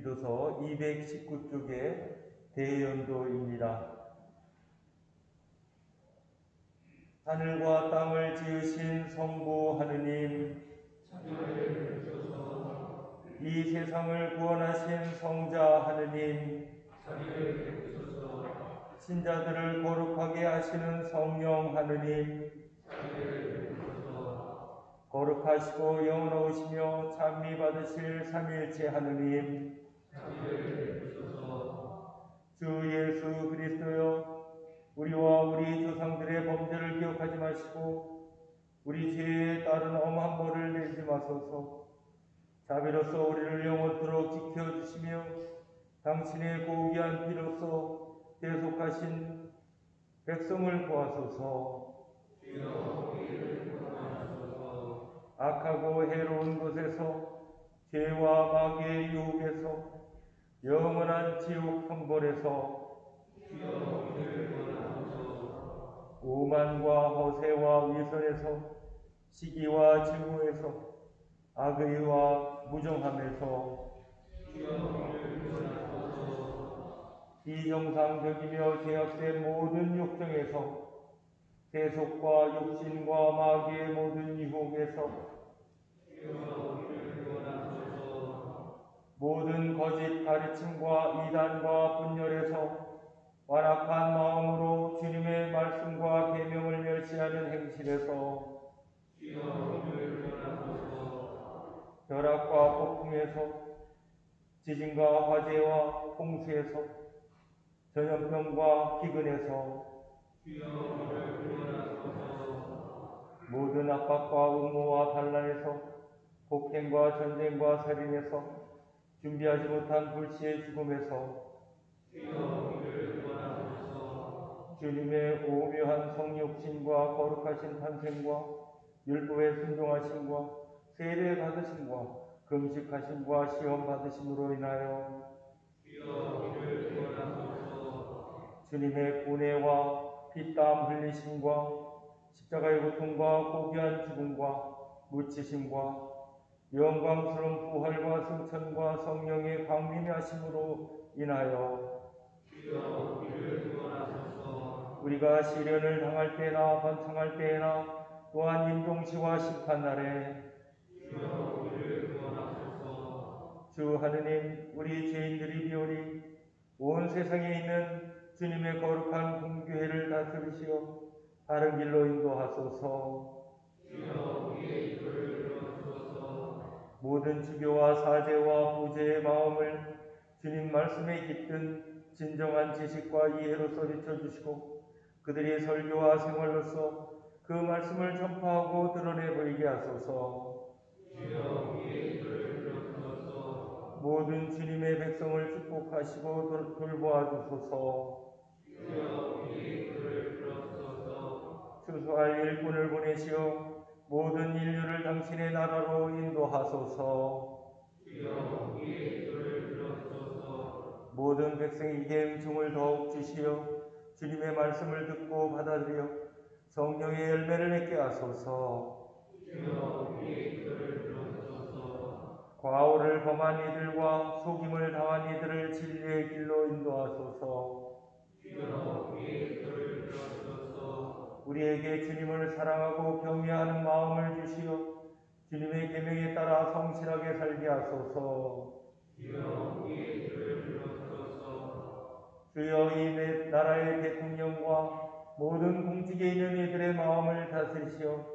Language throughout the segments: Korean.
기도서 219쪽의 대연도입니다. 하늘과 땅을 지으신 성부 하느님, 이 세상을 구원하신 성자 하느님, 신자들을 거룩하게 하시는 성령 하느님, 거룩하시고 영원하시며 찬미 받으실 삼위일체 하느님, 주 예수 그리스도여, 우리와 우리 조상들의 범죄를 기억하지 마시고 우리 죄에 따른 엄한 벌을 내지 마소서. 자비로서 우리를 영원토록 지켜주시며 당신의 고귀한 피로써 대속하신 백성을 구하소서. 악하고 해로운 곳에서 죄와 마귀의 유혹에서 영원한 지옥 형벌에서 오만과 허세와 위선에서 시기와 증오에서 악의와 무정함에서 비정상적이며 죄악된 모든 욕정에서 세속과 욕심과 마귀의 모든 유혹에서 모든 거짓 가르침과 이단과 분열에서 완악한 마음으로 주님의 말씀과 계명을 멸시하는 행실에서 벼락과 폭풍에서 지진과 화재와 홍수에서 전염병과 기근에서 모든 압박과 음모와 반란에서 폭행과 전쟁과 살인에서 준비하지 못한 불시의 죽음에서 주님의 오묘한 성육신과 거룩하신 탄생과 율법에 순종하심과 세례 받으심과 금식하심과 시험 받으심으로 인하여 주님의 고뇌와 피땀 흘리심과 십자가의 고통과 고귀한 죽음과 묻히심과 영광스러운 부활과 승천과 성령의 강림하심으로 인하여 우리가 시련을 당할 때나 번창할 때나 또한 임종시와 심판날에 주 하느님, 우리 죄인들이 비오니 온 세상에 있는 주님의 거룩한 공교회를 다스리시어 바른 길로 인도하소서. 모든 주교와 사제와 부제의 마음을 주님 말씀에 깃든 진정한 지식과 이해로서 비춰주시고 그들의 설교와 생활로서 그 말씀을 전파하고 드러내 보이게 하소서. 모든 주님의 백성을 축복하시고 돌보아 주소서. 추수할 일꾼을 보내시어 모든 인류를 당신의 나라로 인도하소서. 모든 백성에게 은총을 더욱 주시어 주님의 말씀을 듣고 받아들여 성령의 열매를 맺게 하소서. 과오를 범한 이들과 속임을 당한 이들을 진리의 길로 인도하소서. 우리에게 주님을 사랑하고 경외하는 마음을 주시어 주님의 계명에 따라 성실하게 살게 하소서. 주여, 이 나라의 대통령과 모든 공직에 있는 이들의 마음을 다스리시어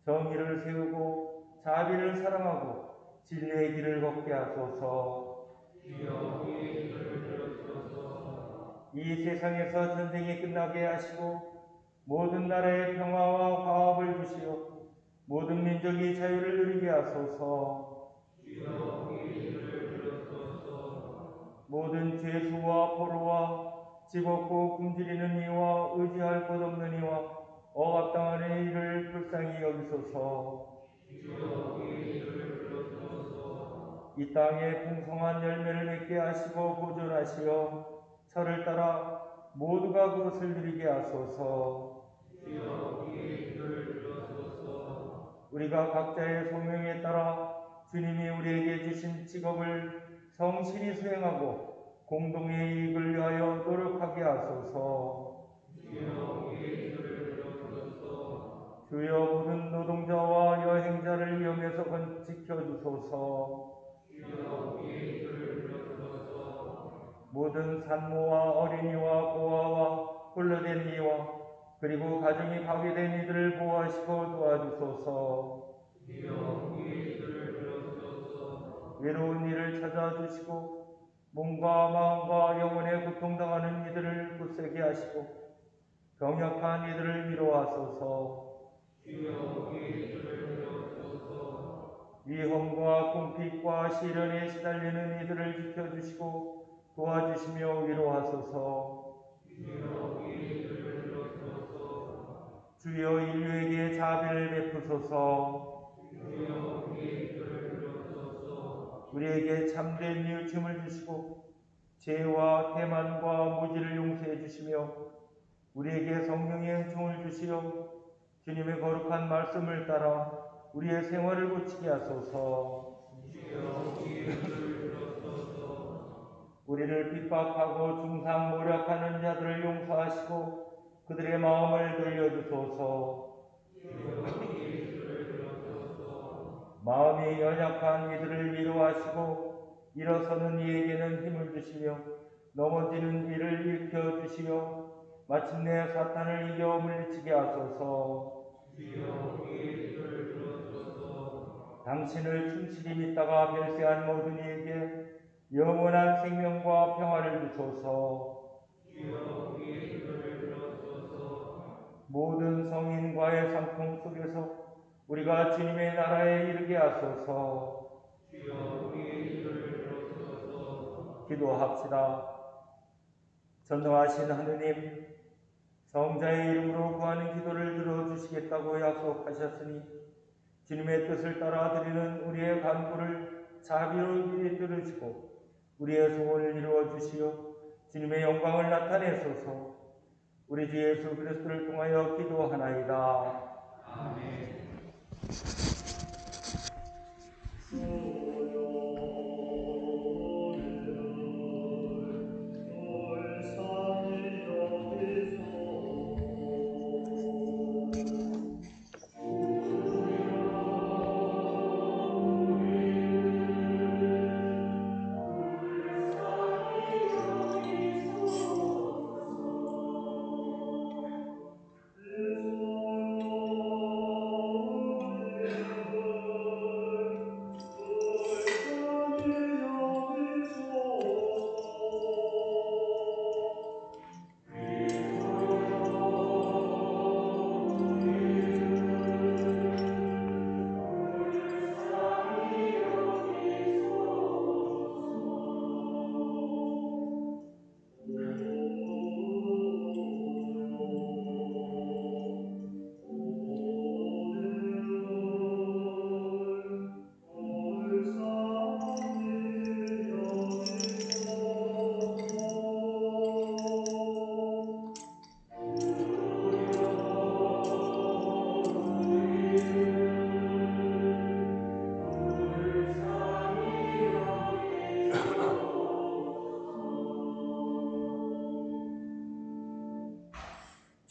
정의를 세우고 자비를 사랑하고 진리의 길을 걷게 하소서. 이 세상에서 전쟁이 끝나게 하시고 모든 나라의 평화와 화합을 주시어 모든 민족이 자유를 누리게 하소서. 모든 죄수와 포로와 집없고 굶주리는 이와 의지할 곳 없는 이와 억압당하는 이를 불쌍히 여기소서. 이 땅에 풍성한 열매를 맺게 하시고 보존하시어 철을 따라 모두가 그것을 누리게 하소서. 우리가 각자의 소명에 따라 주님이 우리에게 주신 직업을 성실히 수행하고 공동의 이익을 위하여 노력하게 하소서. 주여 모든 노동자와 여행자를 위험에서 지켜주소서. 모든 산모와 어린이와 고아와 홀로된 이와 그리고 가정이 파괴된 이들을 보호하시고 도와주소서. 외로운 이를 찾아주시고 몸과 마음과 영혼에 고통당하는 이들을 굳세게 하시고 병약한 이들을 위로하소서. 위험과 궁핍과 시련에 시달리는 이들을 지켜주시고 도와주시며 위로하소서. 주여 인류에게 자비를 베푸소서. 우리에게 참된 뉘우침을 주시고 죄와 태만과 무지를 용서해 주시며 우리에게 성령의 은총을 주시어 주님의 거룩한 말씀을 따라 우리의 생활을 고치게 하소서. 우리를 핍박하고 중상모략하는 자들을 용서하시고 그들의 마음을 돌려주소서. 마음이 연약한 이들을 위로하시고 일어서는 이에게는 힘을 주시며 넘어지는 이를 일으켜주시어 마침내 사탄을 이겨 물리치게 하소서. 당신을 충실히 믿다가 별세한 모든 이에게 영원한 생명과 평화를 주소서. 모든 성인과의 상품 속에서 우리가 주님의 나라에 이르게 하소서. 기도합시다. 전능하신 하느님, 성자의 이름으로 구하는 기도를 들어주시겠다고 약속하셨으니 주님의 뜻을 따라 드리는 우리의 간구를 자비로 들으시고 우리의 소원을 이루어 주시어 주님의 영광을 나타내소서. 우리 주 예수 그리스도를 통하여 기도하나이다. 아멘.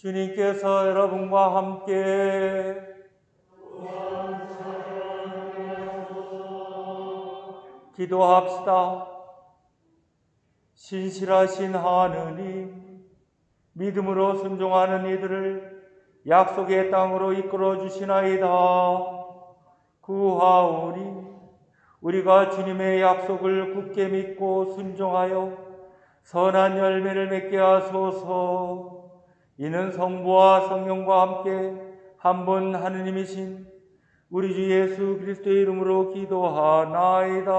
주님께서 여러분과 함께 기도합시다. 신실하신 하느님, 믿음으로 순종하는 이들을 약속의 땅으로 이끌어 주시나이다. 구하오니 우리가 주님의 약속을 굳게 믿고 순종하여 선한 열매를 맺게 하소서. 이는 성부와 성령과 함께 한 분 하느님이신 우리 주 예수 그리스도의 이름으로 기도하나이다.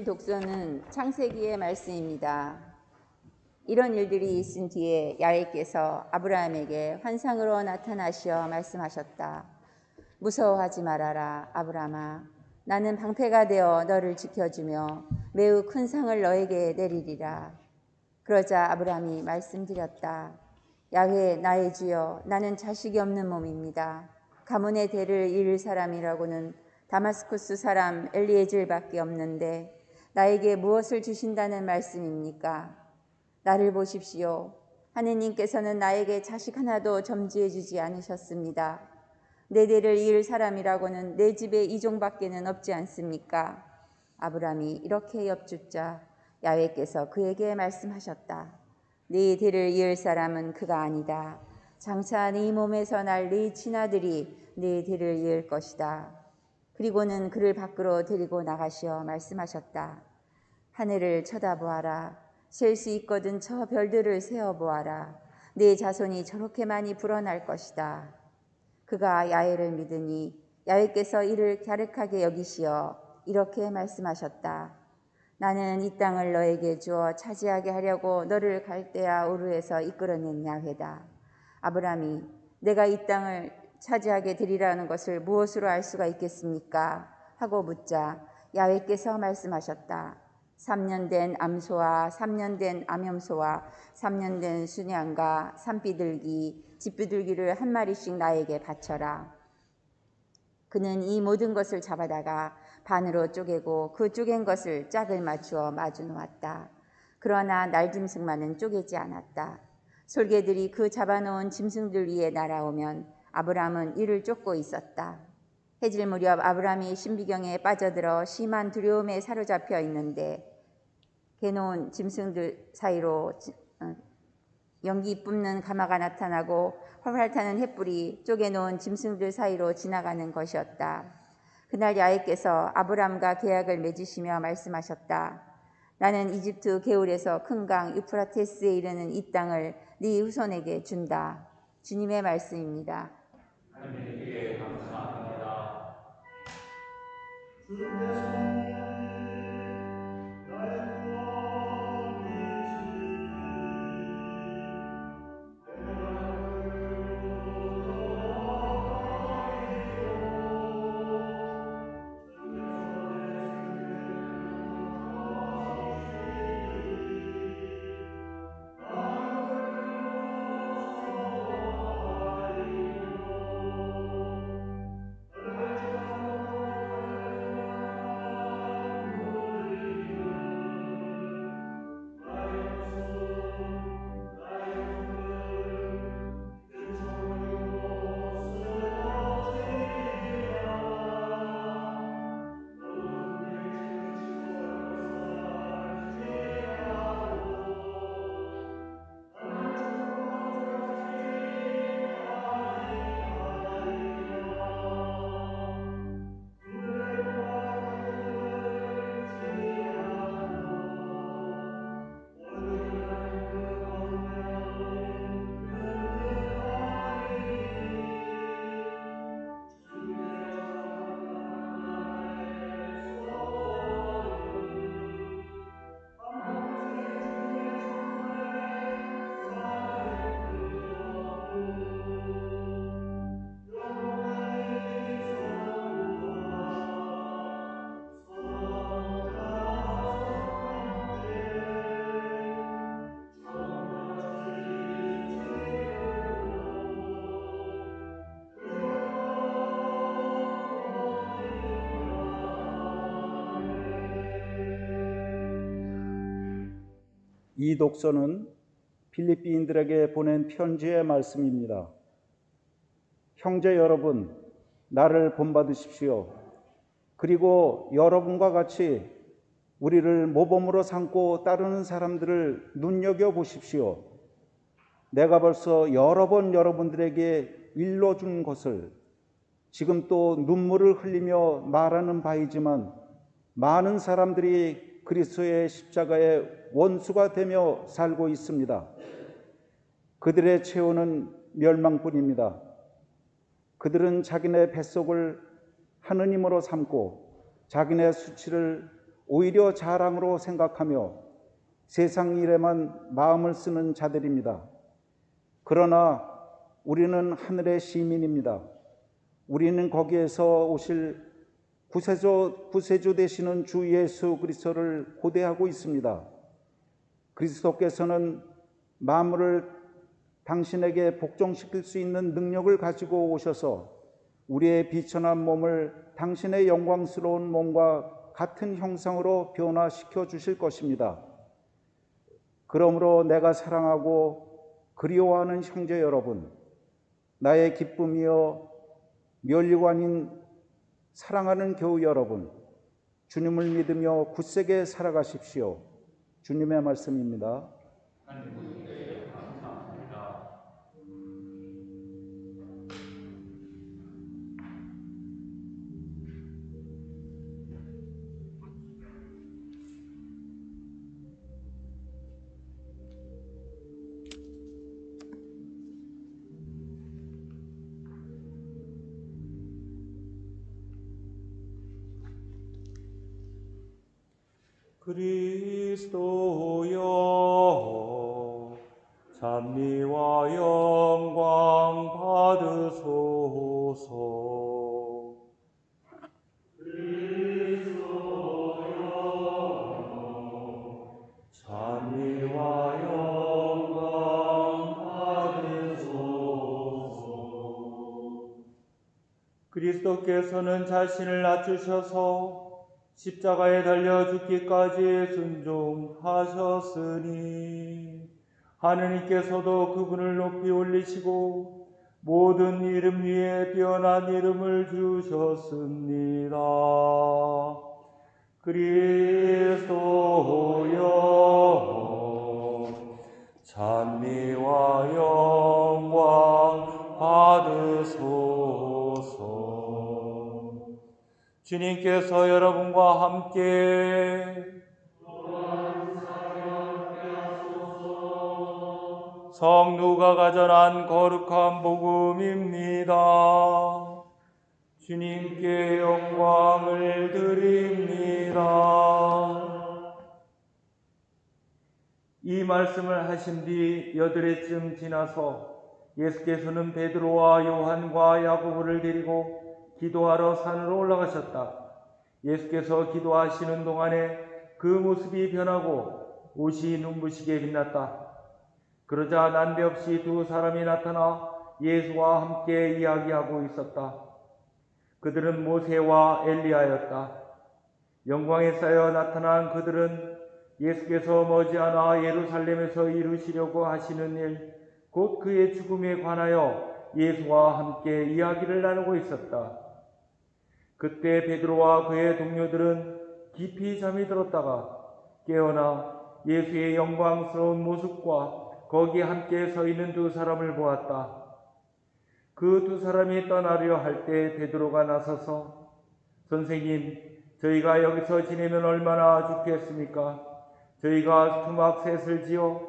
독서는 창세기의 말씀입니다. 이런 일들이 있은 뒤에 야훼께서 아브라함에게 환상으로 나타나시어 말씀하셨다. 무서워하지 말아라, 아브라함아. 나는 방패가 되어 너를 지켜주며 매우 큰 상을 너에게 내리리라. 그러자 아브라함이 말씀드렸다. 야훼 나의 주여, 나는 자식이 없는 몸입니다. 가문의 대를 이을 사람이라고는 다마스쿠스 사람 엘리에젤밖에 없는데 나에게 무엇을 주신다는 말씀입니까? 나를 보십시오. 하느님께서는 나에게 자식 하나도 점지해 주지 않으셨습니다. 내 대를 이을 사람이라고는 내 집에 이종밖에는 없지 않습니까? 아브라함이 이렇게 엽죽자 야훼께서 그에게 말씀하셨다. 네 대를 이을 사람은 그가 아니다. 장차 네 몸에서 날 네 친아들이 네 대를 이을 것이다. 그리고는 그를 밖으로 데리고 나가시어 말씀하셨다. 하늘을 쳐다보아라. 셀 수 있거든 저 별들을 세어보아라. 네 자손이 저렇게 많이 불어날 것이다. 그가 야훼를 믿으니 야훼께서 이를 갸륵하게 여기시어 이렇게 말씀하셨다. 나는 이 땅을 너에게 주어 차지하게 하려고 너를 갈대아 우르에서 이끌어낸 야훼다. 아브라함이 내가 이 땅을 차지하게 되리라는 것을 무엇으로 알 수가 있겠습니까? 하고 묻자 야훼께서 말씀하셨다. 3년 된 암소와 3년 된 암염소와 3년 된 순양과 산비둘기, 집비둘기를 한 마리씩 나에게 바쳐라. 그는 이 모든 것을 잡아다가 반으로 쪼개고 그 쪼갠 것을 짝을 맞추어 마주 놓았다. 그러나 날짐승만은 쪼개지 않았다. 솔개들이 그 잡아놓은 짐승들 위에 날아오면 아브라함은 이를 쫓고 있었다. 해질 무렵 아브라함이 신비경에 빠져들어 심한 두려움에 사로잡혀 있는데 개놓은 짐승들 사이로 연기 뿜는 가마가 나타나고 활활 타는 횃불이 쪼개놓은 짐승들 사이로 지나가는 것이었다. 그날 야훼께서 아브람과 계약을 맺으시며 말씀하셨다. 나는 이집트 개울에서 큰 강 유프라테스에 이르는 이 땅을 네 후손에게 준다. 주님의 말씀입니다. 하나님께 감사합니다. 이 독서는 필리핀인들에게 보낸 편지의 말씀입니다. 형제 여러분, 나를 본받으십시오. 그리고 여러분과 같이 우리를 모범으로 삼고 따르는 사람들을 눈여겨보십시오. 내가 벌써 여러 번 여러분들에게 일러준 것을 지금 또 눈물을 흘리며 말하는 바이지만 많은 사람들이 그리스도의 십자가의 원수가 되며 살고 있습니다. 그들의 최후는 멸망뿐입니다. 그들은 자기네 뱃속을 하느님으로 삼고 자기네 수치를 오히려 자랑으로 생각하며 세상 일에만 마음을 쓰는 자들입니다. 그러나 우리는 하늘의 시민입니다. 우리는 거기에서 오실 구세주 되시는 주 예수 그리스도를 고대하고 있습니다. 그리스도께서는 만물을 당신에게 복종시킬 수 있는 능력을 가지고 오셔서 우리의 비천한 몸을 당신의 영광스러운 몸과 같은 형상으로 변화시켜 주실 것입니다. 그러므로 내가 사랑하고 그리워하는 형제 여러분, 나의 기쁨이여 면류관인 사랑하는 교우 여러분, 주님을 믿으며 굳세게 살아가십시오. 주님의 말씀입니다. 하나님께 감사합니다. 그리스도여 찬미와 영광 받으소서. 그리스도여 찬미와 영광 받으소서. 그리스도께서는 자신을 낮추셔서 십자가에 달려 죽기까지 순종하셨으니 하느님께서도 그분을 높이 올리시고 모든 이름 위에 뛰어난 이름을 주셨습니다. 그리스도여 찬미와 영광 받으소서. 주님께서 여러분과 함께 성누가가 전한 거룩한 복음입니다. 주님께 영광을 드립니다. 이 말씀을 하신 뒤 여드레쯤 지나서 예수께서는 베드로와 요한과 야고보를 데리고 기도하러 산으로 올라가셨다. 예수께서 기도하시는 동안에 그 모습이 변하고 옷이 눈부시게 빛났다. 그러자 난데없이 두 사람이 나타나 예수와 함께 이야기하고 있었다. 그들은 모세와 엘리야였다. 영광에 쌓여 나타난 그들은 예수께서 머지않아 예루살렘에서 이루시려고 하시는 일, 곧 그의 죽음에 관하여 예수와 함께 이야기를 나누고 있었다. 그때 베드로와 그의 동료들은 깊이 잠이 들었다가 깨어나 예수의 영광스러운 모습과 거기 함께 서 있는 두 사람을 보았다. 그 두 사람이 떠나려 할 때 베드로가 나서서 선생님, 저희가 여기서 지내면 얼마나 죽겠습니까? 저희가 수막 셋을 지어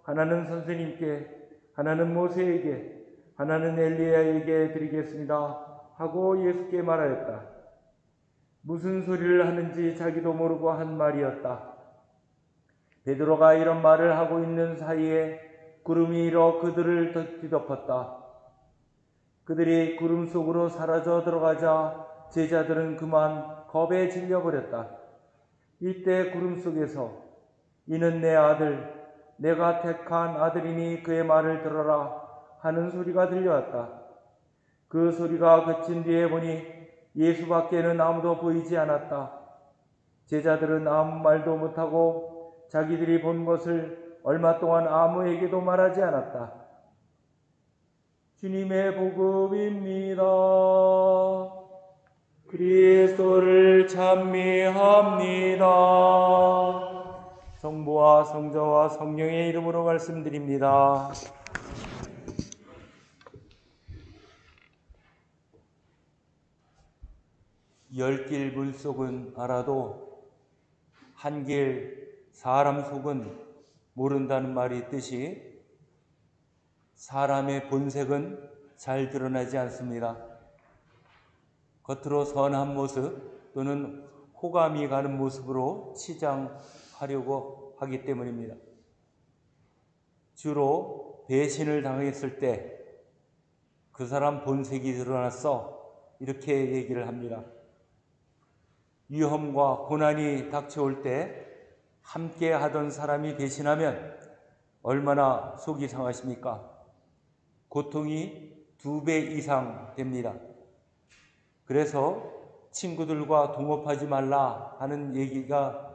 하나는 선생님께, 하나는 모세에게, 하나는 엘리야에게 드리겠습니다 하고 예수께 말하였다. 무슨 소리를 하는지 자기도 모르고 한 말이었다. 베드로가 이런 말을 하고 있는 사이에 구름이 일어 그들을 뒤덮었다. 그들이 구름 속으로 사라져 들어가자 제자들은 그만 겁에 질려버렸다. 이때 구름 속에서 이는 내 아들, 내가 택한 아들이니 그의 말을 들어라 하는 소리가 들려왔다. 그 소리가 그친 뒤에 보니 예수밖에는 아무도 보이지 않았다. 제자들은 아무 말도 못하고 자기들이 본 것을 얼마 동안 아무에게도 말하지 않았다. 주님의 복음입니다. 그리스도를 찬미합니다. 성부와 성자와 성령의 이름으로 말씀드립니다. 열 길 물속은 알아도 한 길 사람 속은 모른다는 말이 있듯이 사람의 본색은 잘 드러나지 않습니다. 겉으로 선한 모습 또는 호감이 가는 모습으로 치장하려고 하기 때문입니다. 주로 배신을 당했을 때 그 사람 본색이 드러났어 이렇게 얘기를 합니다. 위험과 고난이 닥쳐올 때 함께 하던 사람이 배신하면 얼마나 속이 상하십니까? 고통이 2배 이상 됩니다. 그래서 친구들과 동업하지 말라 하는 얘기가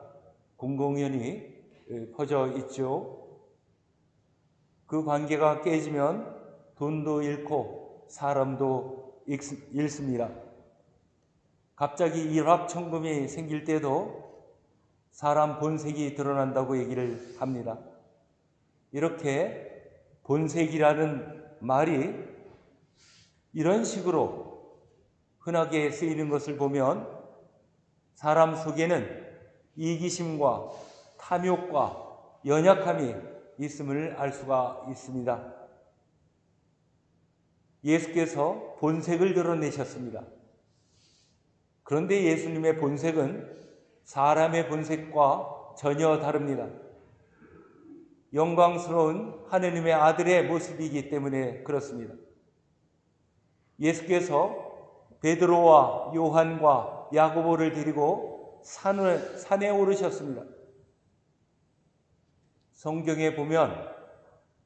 공공연히 퍼져 있죠. 그 관계가 깨지면 돈도 잃고 사람도 잃습니다. 갑자기 일확천금이 생길 때도 사람 본색이 드러난다고 얘기를 합니다. 이렇게 본색이라는 말이 이런 식으로 흔하게 쓰이는 것을 보면 사람 속에는 이기심과 탐욕과 연약함이 있음을 알 수가 있습니다. 예수께서 본색을 드러내셨습니다. 그런데 예수님의 본색은 사람의 본색과 전혀 다릅니다. 영광스러운 하느님의 아들의 모습이기 때문에 그렇습니다. 예수께서 베드로와 요한과 야고보를 데리고 산에 오르셨습니다. 성경에 보면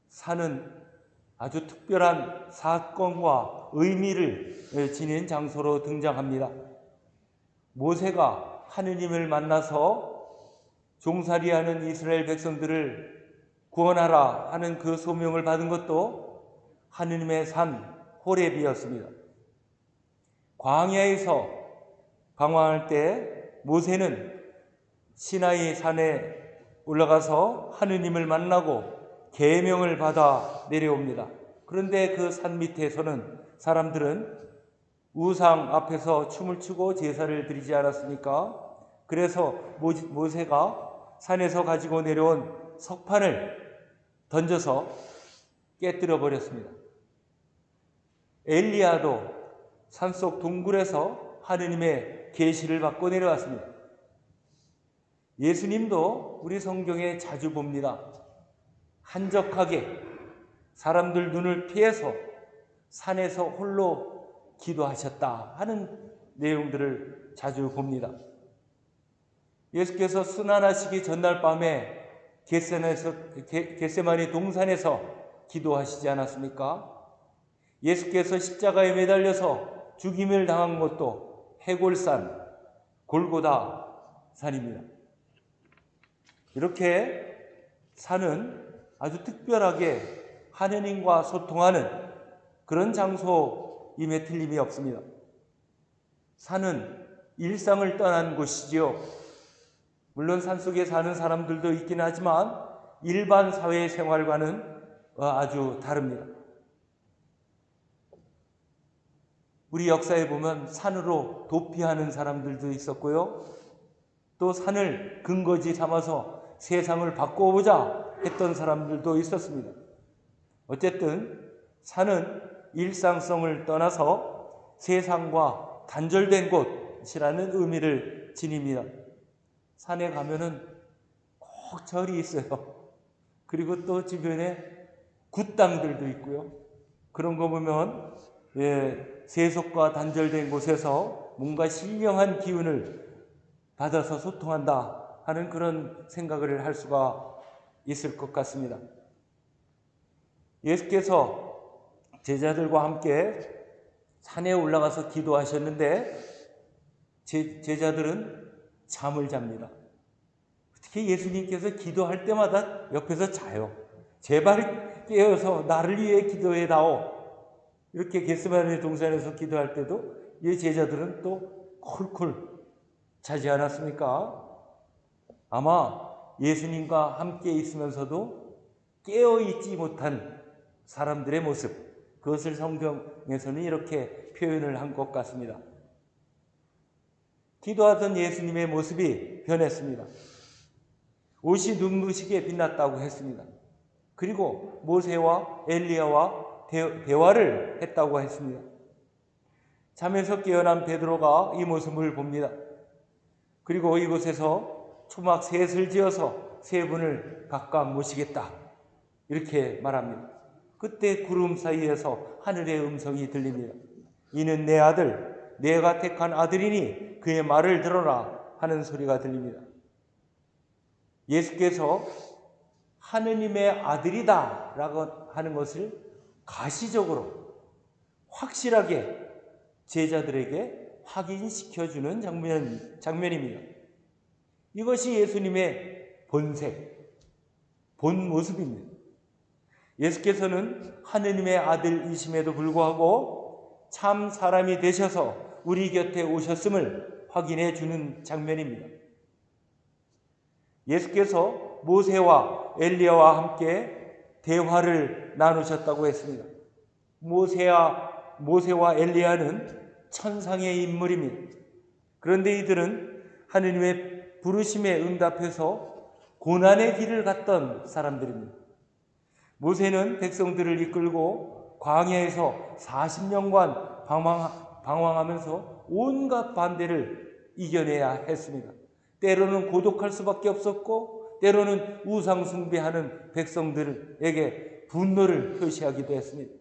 산은 아주 특별한 사건과 의미를 지닌 장소로 등장합니다. 모세가 하느님을 만나서 종살이하는 이스라엘 백성들을 구원하라 하는 그 소명을 받은 것도 하느님의 산 호렙이었습니다. 광야에서 방황할 때 모세는 시나이 산에 올라가서 하느님을 만나고 계명을 받아 내려옵니다. 그런데 그 산 밑에서는 사람들은 우상 앞에서 춤을 추고 제사를 드리지 않았습니까? 그래서 모세가 산에서 가지고 내려온 석판을 던져서 깨뜨려 버렸습니다. 엘리야도 산속 동굴에서 하느님의 계시를 받고 내려왔습니다. 예수님도 우리 성경에 자주 봅니다. 한적하게 사람들 눈을 피해서 산에서 홀로 기도하셨다 하는 내용들을 자주 봅니다. 예수께서 순환하시기 전날 밤에 겟세마니 동산에서 기도하시지 않았습니까? 예수께서 십자가에 매달려서 죽임을 당한 것도 해골산, 골고다 산입니다. 이렇게 산은 아주 특별하게 하느님과 소통하는 그런 장소임에 틀림이 없습니다. 산은 일상을 떠난 곳이지요. 물론 산속에 사는 사람들도 있긴 하지만 일반 사회생활과는 아주 다릅니다. 우리 역사에 보면 산으로 도피하는 사람들도 있었고요. 또 산을 근거지 삼아서 세상을 바꿔보자 했던 사람들도 있었습니다. 어쨌든 산은 일상성을 떠나서 세상과 단절된 곳이라는 의미를 지닙니다. 산에 가면은 꼭 절이 있어요. 그리고 또 주변에 굿당들도 있고요. 그런 거 보면 세속과 단절된 곳에서 뭔가 신령한 기운을 받아서 소통한다 하는 그런 생각을 할 수가 있을 것 같습니다. 예수께서 제자들과 함께 산에 올라가서 기도하셨는데 제자들은 잠을 잡니다. 특히 예수님께서 기도할 때마다 옆에서 자요. 제발 깨어서 나를 위해 기도해 다오. 이렇게 겟세마네 동산에서 기도할 때도 이 제자들은 또 콜콜 자지 않았습니까? 아마 예수님과 함께 있으면서도 깨어있지 못한 사람들의 모습, 그것을 성경에서는 이렇게 표현을 한 것 같습니다. 기도하던 예수님의 모습이 변했습니다. 옷이 눈부시게 빛났다고 했습니다. 그리고 모세와 엘리야와 대화를 했다고 했습니다. 잠에서 깨어난 베드로가 이 모습을 봅니다. 그리고 이곳에서 초막 셋을 지어서 세 분을 각각 모시겠다 이렇게 말합니다. 그때 구름 사이에서 하늘의 음성이 들립니다. 이는 내 아들, 내가 택한 아들이니 그의 말을 들어라 하는 소리가 들립니다. 예수께서 하느님의 아들이다라고 하는 것을 가시적으로 확실하게 제자들에게 확인시켜주는 장면입니다. 이것이 예수님의 본색, 본 모습입니다. 예수께서는 하느님의 아들이심에도 불구하고 참 사람이 되셔서 우리 곁에 오셨음을 확인해 주는 장면입니다. 예수께서 모세와 엘리야와 함께 대화를 나누셨다고 했습니다. 모세와 엘리야는 천상의 인물입니다. 그런데 이들은 하느님의 부르심에 응답해서 고난의 길을 갔던 사람들입니다. 모세는 백성들을 이끌고 광야에서 40년간 방황하면서 온갖 반대를 이겨내야 했습니다. 때로는 고독할 수밖에 없었고 때로는 우상 숭배하는 백성들에게 분노를 표시하기도 했습니다.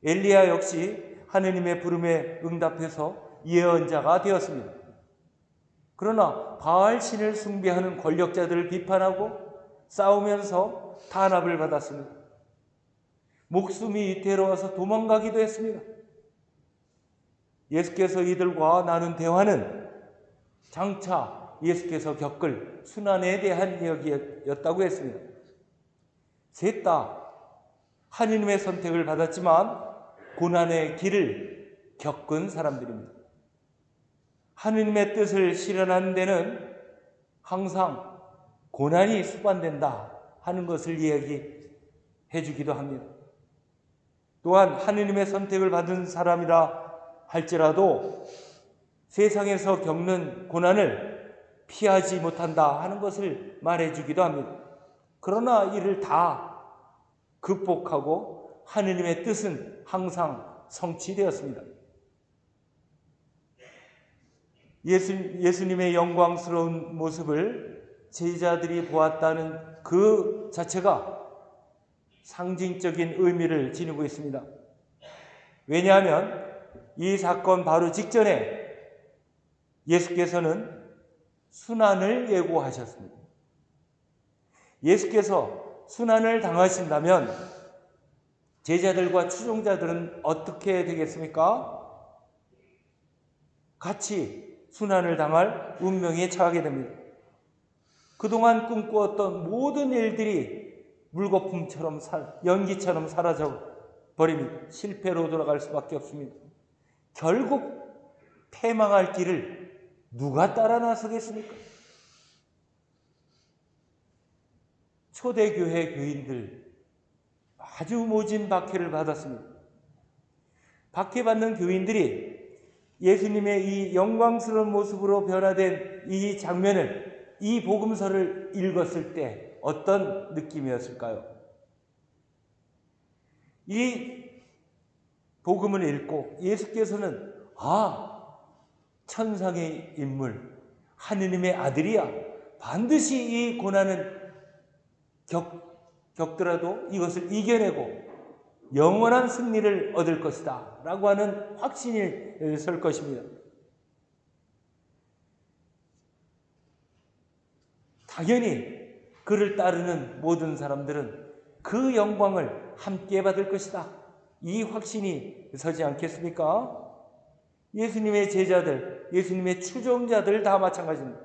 엘리야 역시 하느님의 부름에 응답해서 예언자가 되었습니다. 그러나 바알 신을 숭배하는 권력자들을 비판하고 싸우면서 탄압을 받았습니다. 목숨이 위태로워서 도망가기도 했습니다. 예수께서 이들과 나눈 대화는 장차 예수께서 겪을 순환에 대한 이야기였다고 했습니다. 셋 다 하느님의 선택을 받았지만 고난의 길을 겪은 사람들입니다. 하느님의 뜻을 실현하는 데는 항상 고난이 수반된다 하는 것을 이야기해 주기도 합니다. 또한 하느님의 선택을 받은 사람이라 할지라도 세상에서 겪는 고난을 피하지 못한다 하는 것을 말해주기도 합니다. 그러나 이를 다 극복하고 하느님의 뜻은 항상 성취되었습니다. 예수님의 영광스러운 모습을 제자들이 보았다는 그 자체가 상징적인 의미를 지니고 있습니다. 왜냐하면 이 사건 바로 직전에 예수께서는 순환을 예고하셨습니다. 예수께서 순환을 당하신다면 제자들과 추종자들은 어떻게 되겠습니까? 같이 순환을 당할 운명에 처하게 됩니다. 그동안 꿈꾸었던 모든 일들이 물거품처럼 연기처럼 사라져 버립니다. 실패로 돌아갈 수밖에 없습니다. 결국 패망할 길을 누가 따라 나서겠습니까? 초대교회 교인들 아주 모진 박해를 받았습니다. 박해받는 교인들이 예수님의 이 영광스러운 모습으로 변화된 이 장면을, 이 복음서를 읽었을 때 어떤 느낌이었을까요? 이 복음을 읽고 예수께서는 천상의 인물, 하느님의 아들이야. 반드시 이 고난은 겪더라도 이것을 이겨내고 영원한 승리를 얻을 것이다 라고 하는 확신이 설 것입니다. 당연히 그를 따르는 모든 사람들은 그 영광을 함께 받을 것이다, 이 확신이 서지 않겠습니까? 예수님의 제자들, 예수님의 추종자들 다 마찬가지입니다.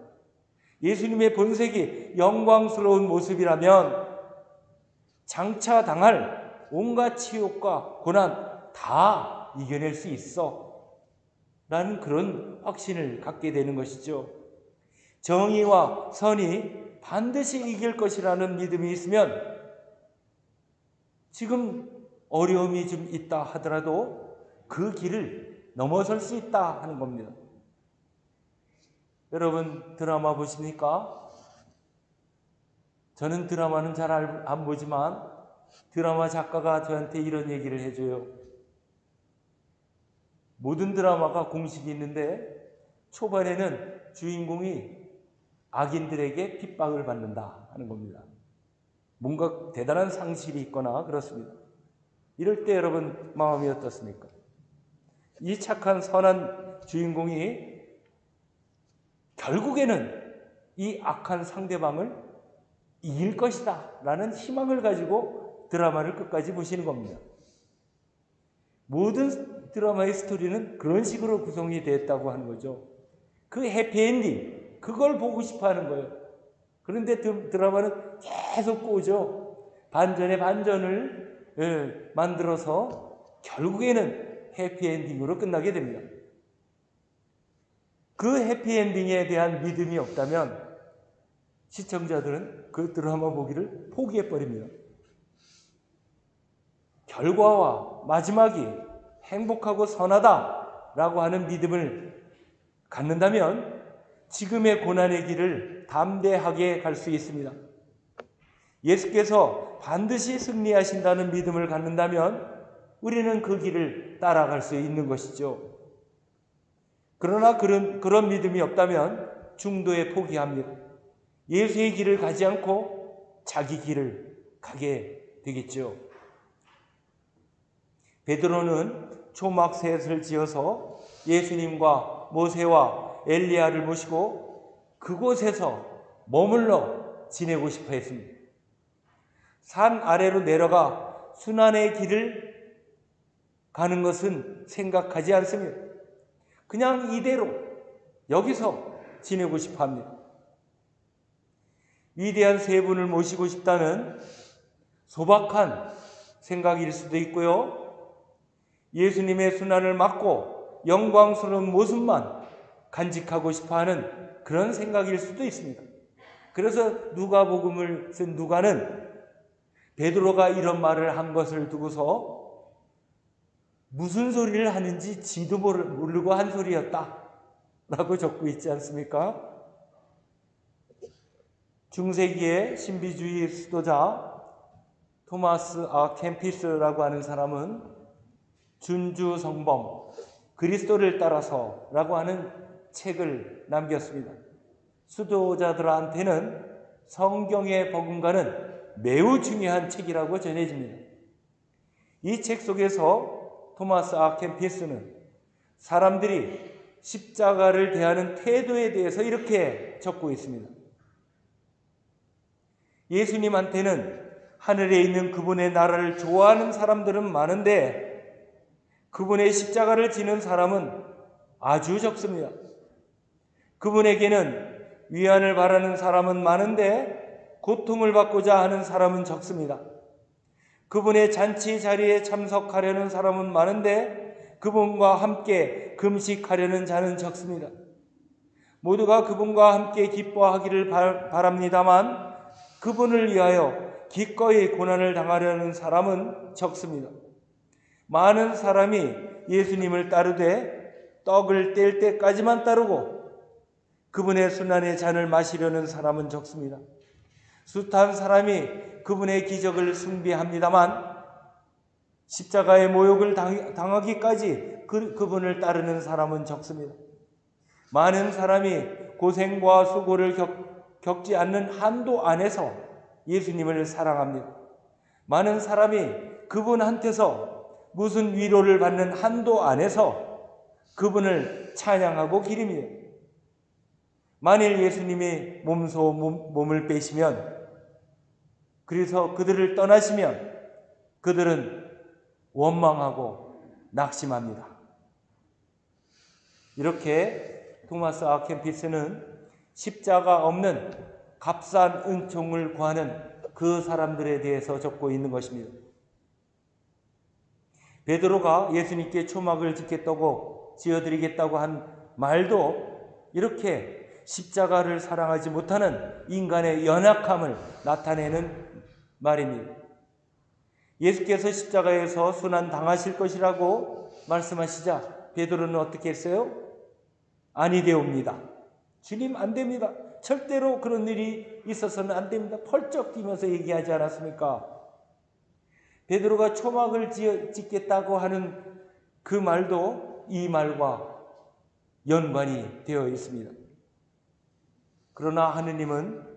예수님의 본색이 영광스러운 모습이라면 장차 당할 온갖 치욕과 고난 다 이겨낼 수 있어 라는 그런 확신을 갖게 되는 것이죠. 정의와 선이 반드시 이길 것이라는 믿음이 있으면 지금 어려움이 좀 있다 하더라도 그 길을 넘어설 수 있다 하는 겁니다. 여러분 드라마 보십니까? 저는 드라마는 잘 안 보지만 드라마 작가가 저한테 이런 얘기를 해줘요. 모든 드라마가 공식이 있는데 초반에는 주인공이 악인들에게 핍박을 받는다 하는 겁니다. 뭔가 대단한 상실이 있거나 그렇습니다. 이럴 때 여러분 마음이 어떻습니까? 이 착한 선한 주인공이 결국에는 이 악한 상대방을 이길 것이다 라는 희망을 가지고 드라마를 끝까지 보시는 겁니다. 모든 드라마의 스토리는 그런 식으로 구성이 되었다고 하는 거죠. 그 해피엔딩, 그걸 보고 싶어 하는 거예요. 그런데 드라마는 계속 꼬죠. 반전에 반전을 만들어서 결국에는 해피엔딩으로 끝나게 됩니다. 그 해피엔딩에 대한 믿음이 없다면 시청자들은 그 드라마 보기를 포기해버립니다. 결과와 마지막이 행복하고 선하다라고 하는 믿음을 갖는다면 지금의 고난의 길을 담대하게 갈 수 있습니다. 예수께서 반드시 승리하신다는 믿음을 갖는다면 우리는 그 길을 따라갈 수 있는 것이죠. 그러나 그런 믿음이 없다면 중도에 포기합니다. 예수의 길을 가지 않고 자기 길을 가게 되겠죠. 베드로는 초막셋을 지어서 예수님과 모세와 엘리야를 모시고 그곳에서 머물러 지내고 싶어 했습니다. 산 아래로 내려가 순환의 길을 가는 것은 생각하지 않습니다. 그냥 이대로 여기서 지내고 싶어 합니다. 위대한 세 분을 모시고 싶다는 소박한 생각일 수도 있고요. 예수님의 순환을 맡고 영광스러운 모습만 간직하고 싶어하는 그런 생각일 수도 있습니다. 그래서 누가복음을 쓴 누가는 베드로가 이런 말을 한 것을 두고서 무슨 소리를 하는지 지도 모르고 한 소리였다 라고 적고 있지 않습니까? 중세기의 신비주의 수도자 토마스 아 캠피스라고 하는 사람은 준주성범 그리스도를 따라서 라고 하는 책을 남겼습니다. 수도자들한테는 성경의 복음과는 매우 중요한 책이라고 전해집니다. 이 책 속에서 토마스 아 캠피스는 사람들이 십자가를 대하는 태도에 대해서 이렇게 적고 있습니다. 예수님한테는 하늘에 있는 그분의 나라를 좋아하는 사람들은 많은데 그분의 십자가를 지는 사람은 아주 적습니다. 그분에게는 위안을 바라는 사람은 많은데 고통을 받고자 하는 사람은 적습니다. 그분의 잔치 자리에 참석하려는 사람은 많은데 그분과 함께 금식하려는 자는 적습니다. 모두가 그분과 함께 기뻐하기를 바랍니다만 그분을 위하여 기꺼이 고난을 당하려는 사람은 적습니다. 많은 사람이 예수님을 따르되 떡을 뗄 때까지만 따르고 그분의 순환의 잔을 마시려는 사람은 적습니다. 숱한 사람이 그분의 기적을 숭배합니다만 십자가의 모욕을 당하기까지 그분을 따르는 사람은 적습니다. 많은 사람이 고생과 수고를 겪지 않는 한도 안에서 예수님을 사랑합니다. 많은 사람이 그분한테서 무슨 위로를 받는 한도 안에서 그분을 찬양하고 기립니다. 만일 예수님이 몸을 빼시면 그래서 그들을 떠나시면 그들은 원망하고 낙심합니다. 이렇게 토마스 아 캠피스는 십자가 없는 값싼 은총을 구하는 그 사람들에 대해서 적고 있는 것입니다. 베드로가 예수님께 초막을 지어드리겠다고 한 말도 이렇게 십자가를 사랑하지 못하는 인간의 연약함을 나타내는 말입니다. 예수께서 십자가에서 순환 당하실 것이라고 말씀하시자 베드로는 어떻게 했어요? 아니되옵니다. 주님 안 됩니다. 절대로 그런 일이 있어서는 안 됩니다. 펄쩍 뛰면서 얘기하지 않았습니까? 베드로가 초막을 짓겠다고 하는 그 말도 이 말과 연관이 되어 있습니다. 그러나 하느님은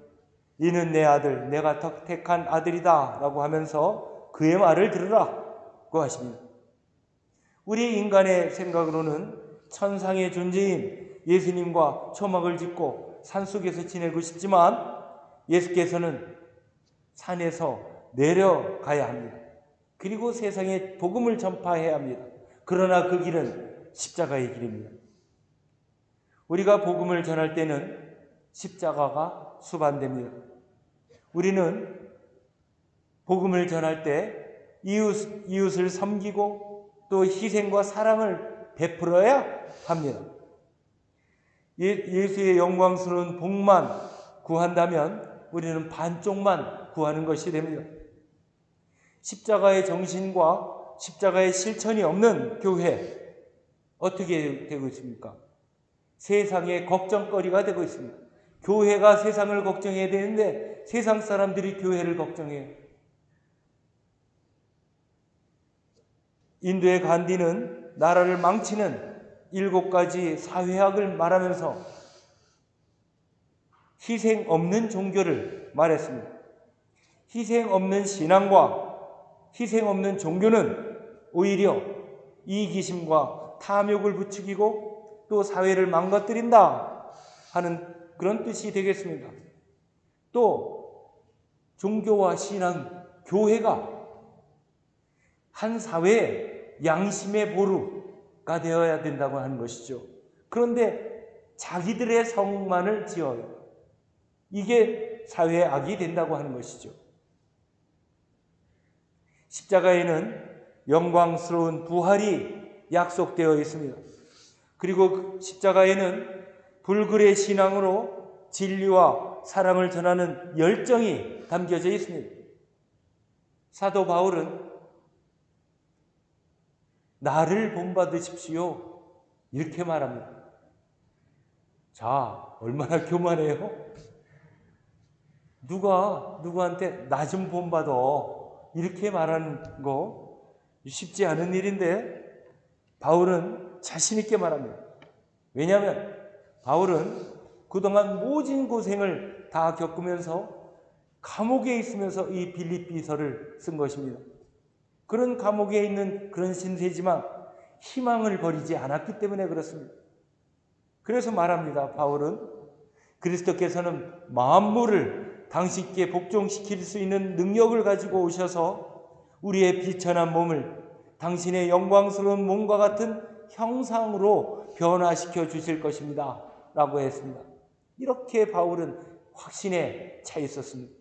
이는 내 아들, 내가 택한 아들이다 라고 하면서 그의 말을 들으라고 하십니다. 우리 인간의 생각으로는 천상의 존재인 예수님과 초막을 짓고 산속에서 지내고 싶지만 예수께서는 산에서 내려가야 합니다. 그리고 세상에 복음을 전파해야 합니다. 그러나 그 길은 십자가의 길입니다. 우리가 복음을 전할 때는 십자가가 수반됩니다. 우리는 복음을 전할 때 이웃을 섬기고 또 희생과 사랑을 베풀어야 합니다. 예수의 영광스러운 복만 구한다면 우리는 반쪽만 구하는 것이 됩니다. 십자가의 정신과 십자가의 실천이 없는 교회, 어떻게 되고 있습니까? 세상의 걱정거리가 되고 있습니다. 교회가 세상을 걱정해야 되는데 세상 사람들이 교회를 걱정해요. 인도의 간디는 나라를 망치는 7가지 사회학을 말하면서 희생 없는 종교를 말했습니다. 희생 없는 신앙과 희생 없는 종교는 오히려 이기심과 탐욕을 부추기고 또 사회를 망가뜨린다 하는 그런 뜻이 되겠습니다. 또 종교와 신앙, 교회가 한 사회의 양심의 보루가 되어야 된다고 하는 것이죠. 그런데 자기들의 성만을 지어요. 이게 사회의 악이 된다고 하는 것이죠. 십자가에는 영광스러운 부활이 약속되어 있습니다. 그리고 십자가에는 불굴의 신앙으로 진리와 사랑을 전하는 열정이 담겨져 있습니다. 사도 바울은 나를 본받으십시오 이렇게 말합니다. 자, 얼마나 교만해요? 누가 누구한테 나 좀 본받아 이렇게 말하는 거 쉽지 않은 일인데 바울은 자신 있게 말합니다. 왜냐하면 바울은 그동안 모진 고생을 다 겪으면서 감옥에 있으면서 이 빌립비서를 쓴 것입니다. 그런 감옥에 있는 그런 신세지만 희망을 버리지 않았기 때문에 그렇습니다. 그래서 말합니다. 바울은 그리스도께서는 만물을 당신께 복종시킬 수 있는 능력을 가지고 오셔서 우리의 비천한 몸을 당신의 영광스러운 몸과 같은 형상으로 변화시켜 주실 것입니다 라고 했습니다. 이렇게 바울은 확신에 차 있었습니다.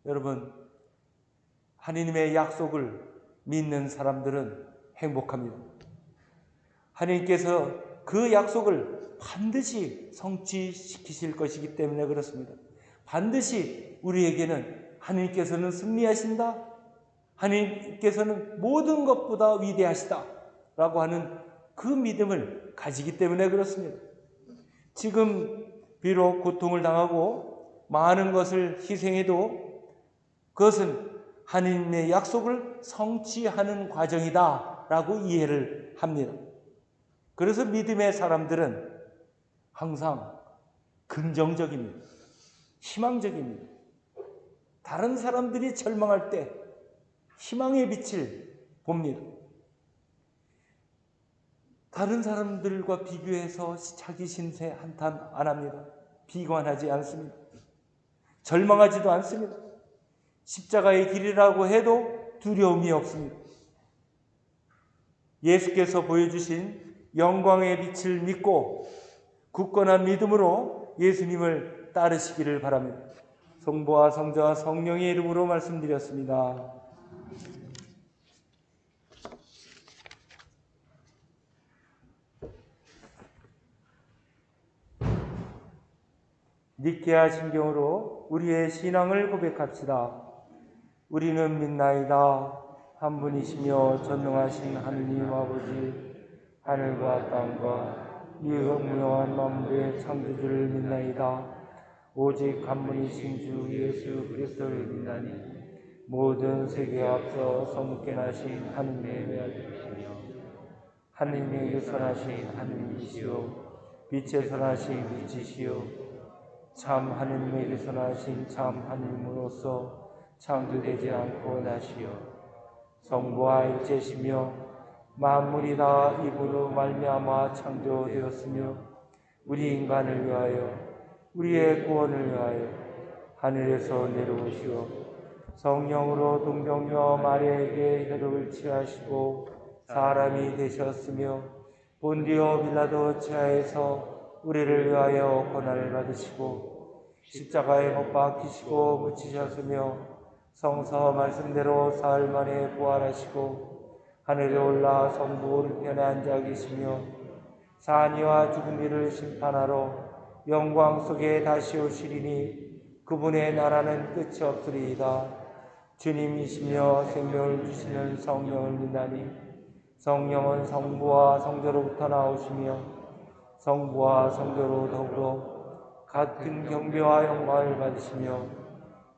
여러분, 하느님의 약속을 믿는 사람들은 행복합니다. 하느님께서 그 약속을 반드시 성취시키실 것이기 때문에 그렇습니다. 반드시 우리에게는 하느님께서는 승리하신다, 하느님께서는 모든 것보다 위대하시다 라고 하는 그 믿음을 가지기 때문에 그렇습니다. 지금 비록 고통을 당하고 많은 것을 희생해도 그것은 하느님의 약속을 성취하는 과정이다 라고 이해를 합니다. 그래서 믿음의 사람들은 항상 긍정적입니다. 희망적입니다. 다른 사람들이 절망할 때 희망의 빛을 봅니다. 다른 사람들과 비교해서 자기 신세 한탄 안 합니다. 비관하지 않습니다. 절망하지도 않습니다. 십자가의 길이라고 해도 두려움이 없습니다. 예수께서 보여주신 영광의 빛을 믿고 굳건한 믿음으로 예수님을 따르시기를 바랍니다. 성부와 성자와 성령의 이름으로 말씀드렸습니다. 니케아 신경으로 우리의 신앙을 고백합시다. 우리는 믿나이다. 한 분이시며 전능하신 하느님 아버지, 하늘과 땅과 이 영무한 만물의 창조주를 믿나이다. 오직 한 분이신 주 예수 그리스도를 믿나니 모든 세계에 앞서 성육계 나신 하느님의 외아들이시며 하느님의 선하신 하느님이시요 빛의 선하신 빛이시요 참 하느님의 선하신 참 하느님으로서 창조되지 않고 나시요 성부와 일체시며 만물이 다 입으로 말미암아 창조되었으며 우리 인간을 위하여 우리의 구원을 위하여 하늘에서 내려오시어 성령으로 동정녀 마리아에게 혈육을 취하시고 사람이 되셨으며 본디오 빌라도 치하에서 우리를 위하여 고난을 받으시고 십자가에 못 박히시고 묻히셨으며 성서 말씀대로 사흘 만에 부활하시고 하늘에 올라 성부 오른편에 앉아 계시며 산이와 죽은 이를 심판하러 영광 속에 다시 오시리니 그분의 나라는 끝이 없으리이다. 주님이시며 생명을 주시는 성령을 믿나니 성령은 성부와 성자로부터 나오시며 성부와 성자로 더불어 같은 경배와 영광을 받으시며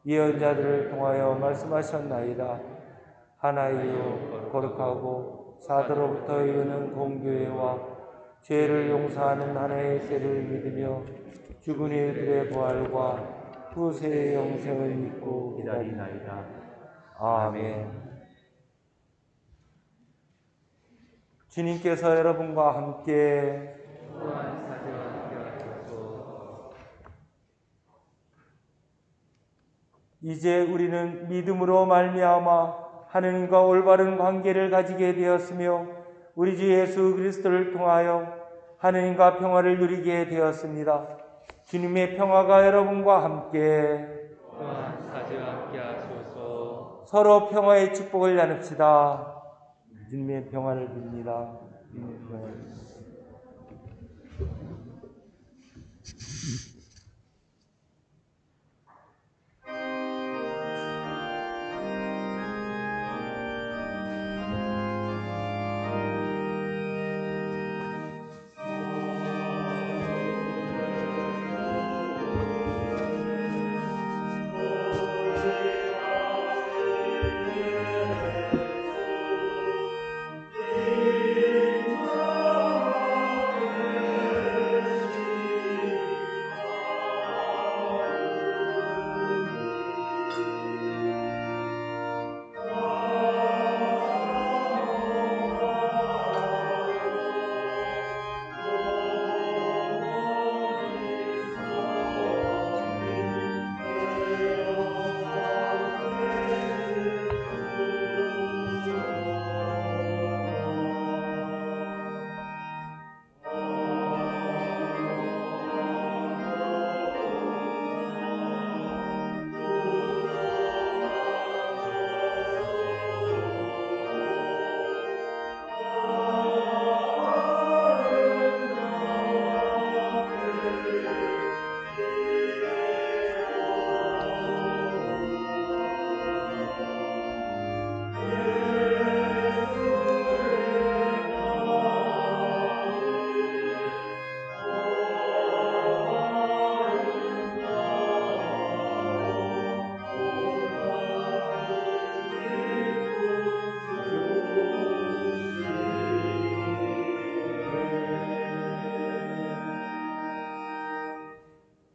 예언자들을 통하여 말씀하셨나이다. 하나이요 거룩하고 사도로부터 이르는 공교회와 죄를 용서하는 하나의 세를 믿으며 죽은 이들의 부활과 후세의 영생을 믿고 기다리나이다. 아멘. 주님께서 여러분과 함께 이제 우리는 믿음으로 말미암아 하느님과 올바른 관계를 가지게 되었으며 우리 주 예수 그리스도를 통하여 하느님과 평화를 누리게 되었습니다. 주님의 평화가 여러분과 함께 함께하소서. 서로 평화의 축복을 나눕시다. 주님의 평화를 빕니다. 주님의 평화를.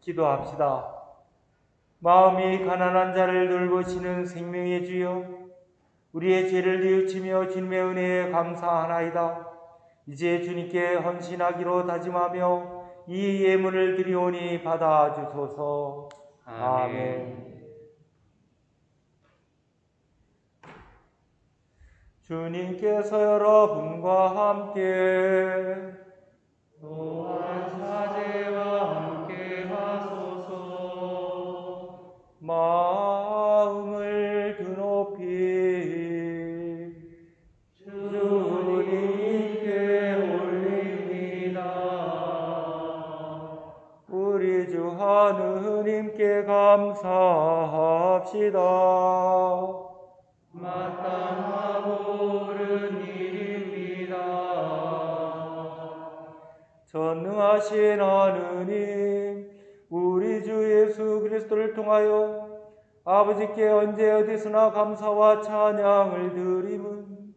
기도합시다. 마음이 가난한 자를 돌보시는 생명의 주여, 우리의 죄를 뉘우치며 주님의 은혜에 감사하나이다. 이제 주님께 헌신하기로 다짐하며 이 예물을 드리오니 받아주소서. 아멘. 주님께서 여러분과 함께 또한 사제와 함께 하소서. 마음을 드높이 주님께 올립니다. 우리 주 하느님께 감사합시다. 마땅하고 옳은 일입니다. 전능하신 하느님, 우리 주 예수 그리스도를 통하여 아버지께 언제 어디서나 감사와 찬양을 드림은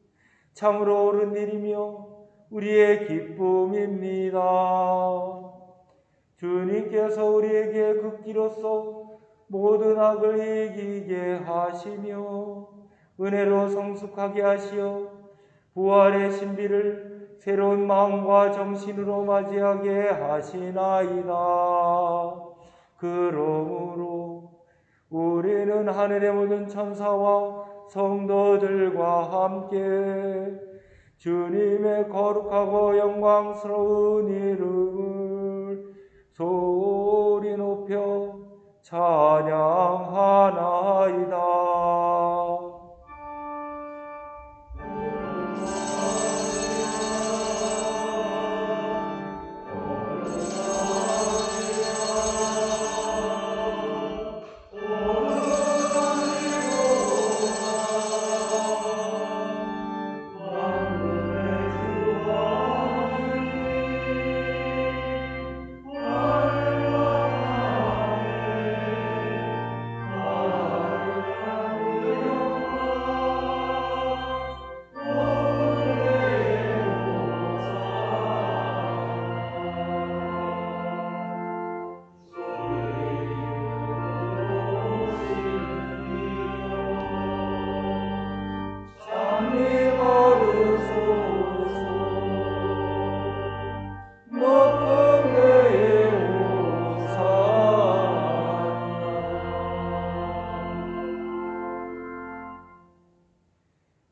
참으로 옳은 일이며 우리의 기쁨입니다. 주님께서 우리에게 극기로서 모든 악을 이기게 하시며 은혜로 성숙하게 하시어 부활의 신비를 새로운 마음과 정신으로 맞이하게 하시나이다. 그러므로 우리는 하늘의 모든 천사와 성도들과 함께 주님의 거룩하고 영광스러운 이름을 소리 높여 찬양하나이다.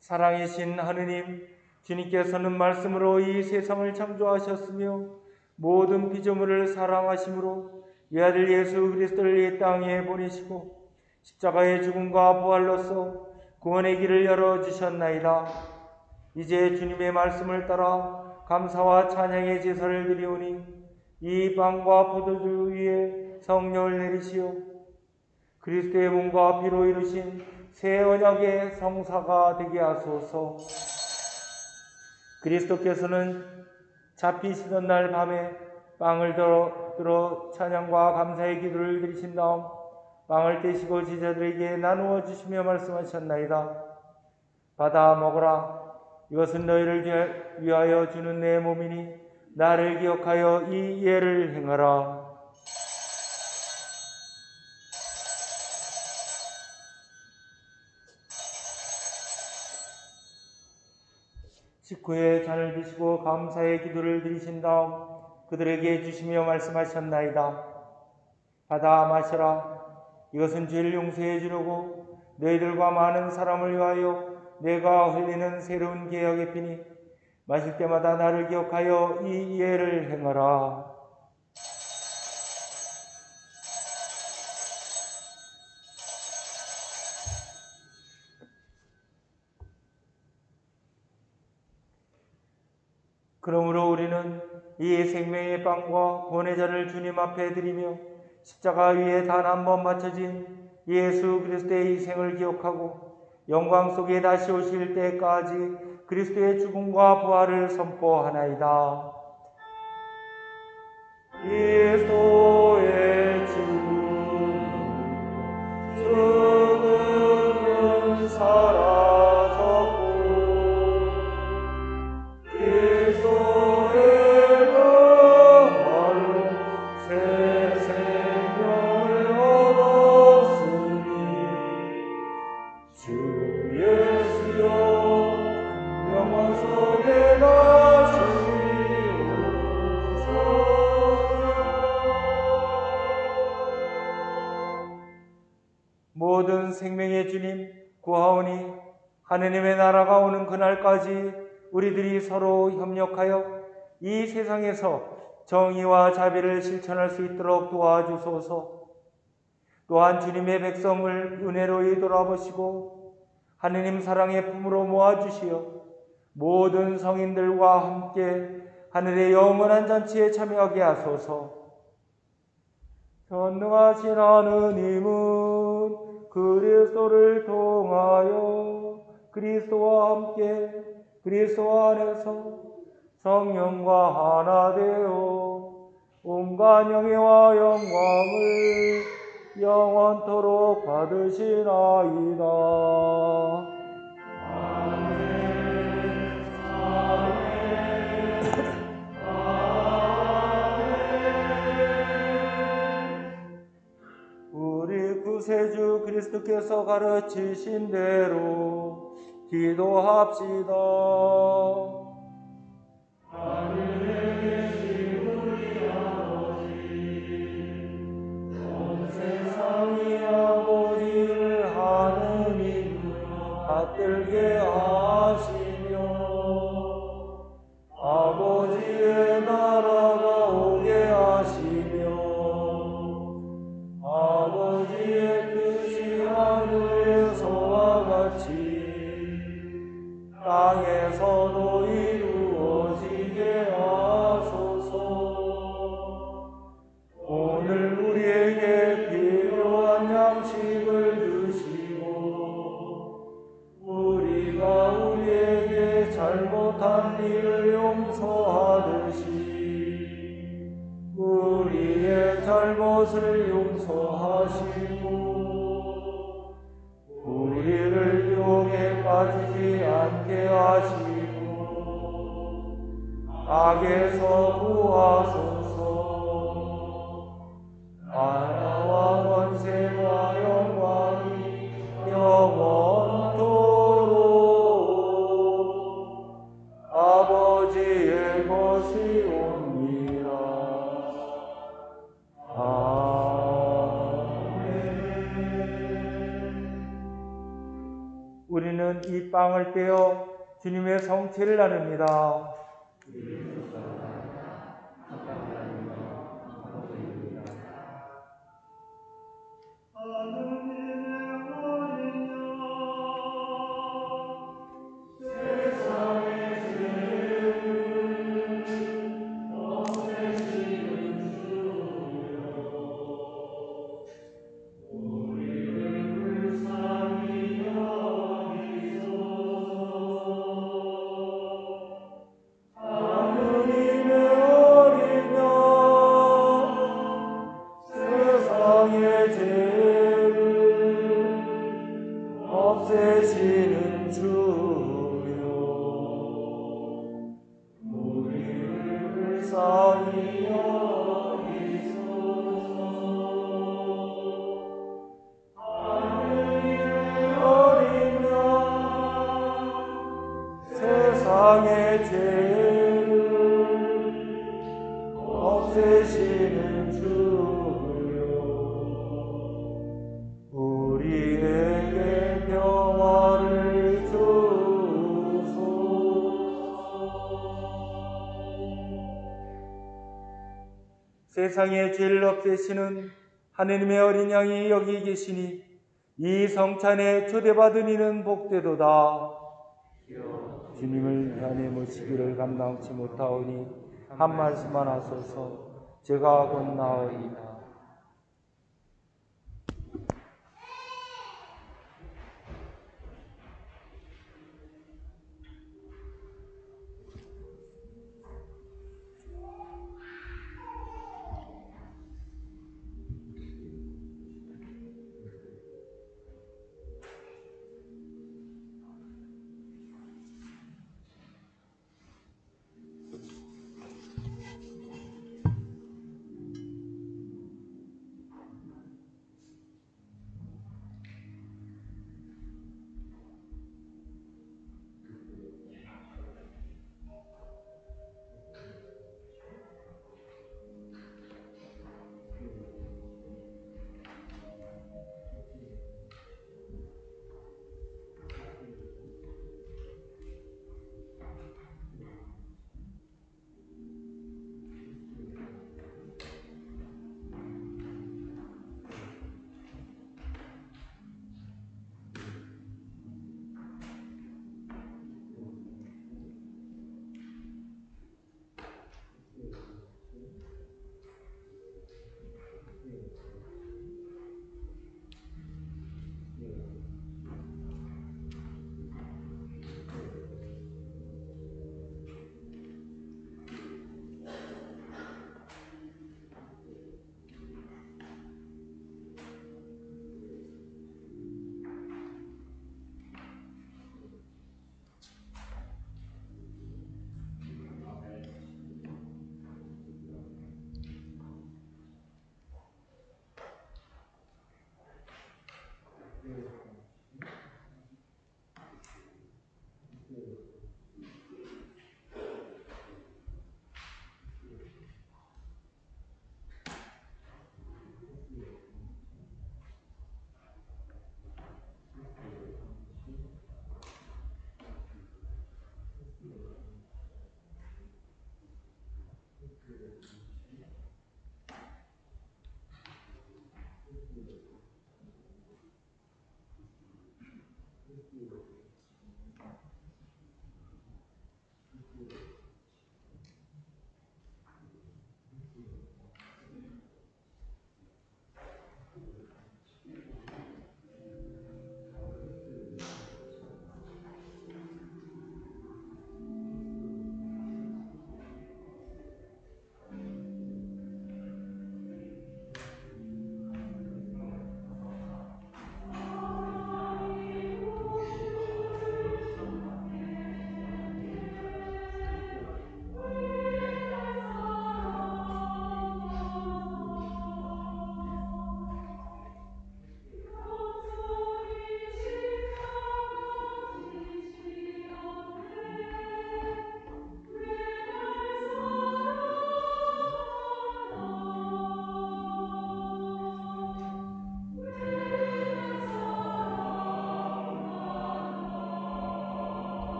사랑이신 하느님, 주님께서는 말씀으로 이 세상을 창조하셨으며 모든 피조물을 사랑하심으로 이 아들 예수 그리스도를 이 땅에 보내시고 십자가의 죽음과 부활로서 구원의 길을 열어주셨나이다. 이제 주님의 말씀을 따라 감사와 찬양의 제사를 드리오니 이 빵과 포도주 위에 성령을 내리시어 그리스도의 몸과 피로 이루신 새 언약의 성사가 되게 하소서. 그리스도께서는 잡히시던 날 밤에 빵을 들어 찬양과 감사의 기도를 드리신 다음 빵을 떼시고 제자들에게 나누어 주시며 말씀하셨나이다. 받아 먹으라. 이것은 너희를 위하여 주는 내 몸이니 나를 기억하여 이 예를 행하라. 식후에 잔을 드시고 감사의 기도를 드리신 다음 그들에게 주시며 말씀하셨나이다. 받아 마셔라. 이것은 죄를 용서해 주려고 너희들과 많은 사람을 위하여 내가 흘리는 새로운 계약의 피니 마실 때마다 나를 기억하여 이 예를 행하라. 그러므로 우리는 이 생명의 빵과 구원의 잔을 주님 앞에 드리며 십자가 위에 단 한 번 바쳐진 예수 그리스도의 희생을 기억하고 영광 속에 다시 오실 때까지 그리스도의 죽음과 부활을 선포하나이다. 그리스도의 죽음은 사라졌고 그리스도의 부활로 새 생명을 얻었으니 주 예수여 영광 속에 다시 모든 생명의 주님 구하오니 하느님의 나라가 오는 그날까지 우리들이 서로 협력하여 이 세상에서 정의와 자비를 실천할 수 있도록 도와주소서. 또한 주님의 백성을 은혜로이 돌아보시고 하느님 사랑의 품으로 모아주시어 모든 성인들과 함께 하늘의 영원한 잔치에 참여하게 하소서. 전능하신 하느님은 그리스도를 통하여 그리스도와 함께 그리스도 안에서 성령과 하나 되어 온갖 영예와 영광을 영원토록 받으시나이다. 우리 구세주 그리스도께서 가르치신 대로 기도합시다. 받들게 하시며 아버지의 나라가 오게 하시며 아버지의 뜻이 하늘에서와 같이 땅에서도 이루어지게 하소서. 오늘 우리에게 필요한 양식을 주시고 우리가 우리에게 잘못한 일을 용서하듯이 우리의 잘못을 용서하시고 우리를 유혹에 빠지지 않게 하시고 악에서 구하소서. 나라와 권세와 영광이 영원토록 아버지의 것이옵니다. 아멘. 우리는 이 빵을 떼어 주님의 성체를 나눕니다. 없애시는 주여 우리를 불쌍히 여기소서. 하느님의 어린 양 세상의 죄를 없애시는 주여 우리에게 평화를 주소서. 세상의 죄를 없애시는 하느님의 어린 양이 여기 계시니 이 성찬에 초대받은 이는 복되도다. 주님을 향해 모시기를 감당치 못하오니 한 말씀만 하소서. 제가 곧 나으리이다.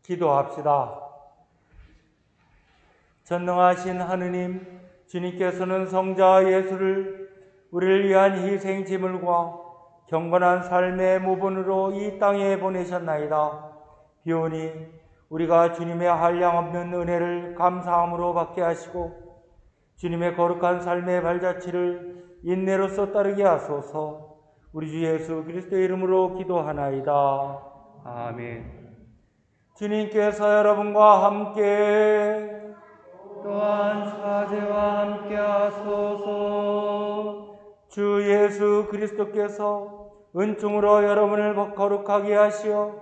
기도합시다. 전능하신 하느님, 주님께서는 성자 예수를 우리를 위한 희생 제물과 경건한 삶의 모본으로 이 땅에 보내셨나이다. 비오니 우리가 주님의 한량없는 은혜를 감사함으로 받게 하시고 주님의 거룩한 삶의 발자취를 인내로서 따르게 하소서. 우리 주 예수 그리스도의 이름으로 기도하나이다. 아멘. 주님께서 여러분과 함께 또한 사제와 함께 하소서. 주 예수 그리스도께서 은총으로 여러분을 거룩하게 하시어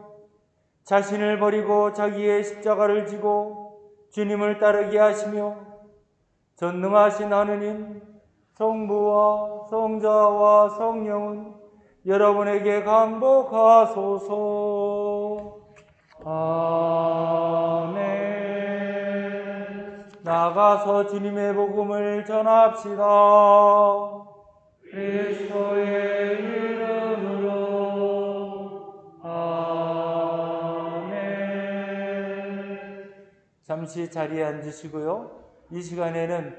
자신을 버리고 자기의 십자가를 지고 주님을 따르게 하시며 전능하신 하느님, 성부와 성자와 성령은 여러분에게 강복하소서. 아멘. 나가서 주님의 복음을 전합시다. 그리스도의 이름으로. 아멘. 잠시 자리에 앉으시고요. 이 시간에는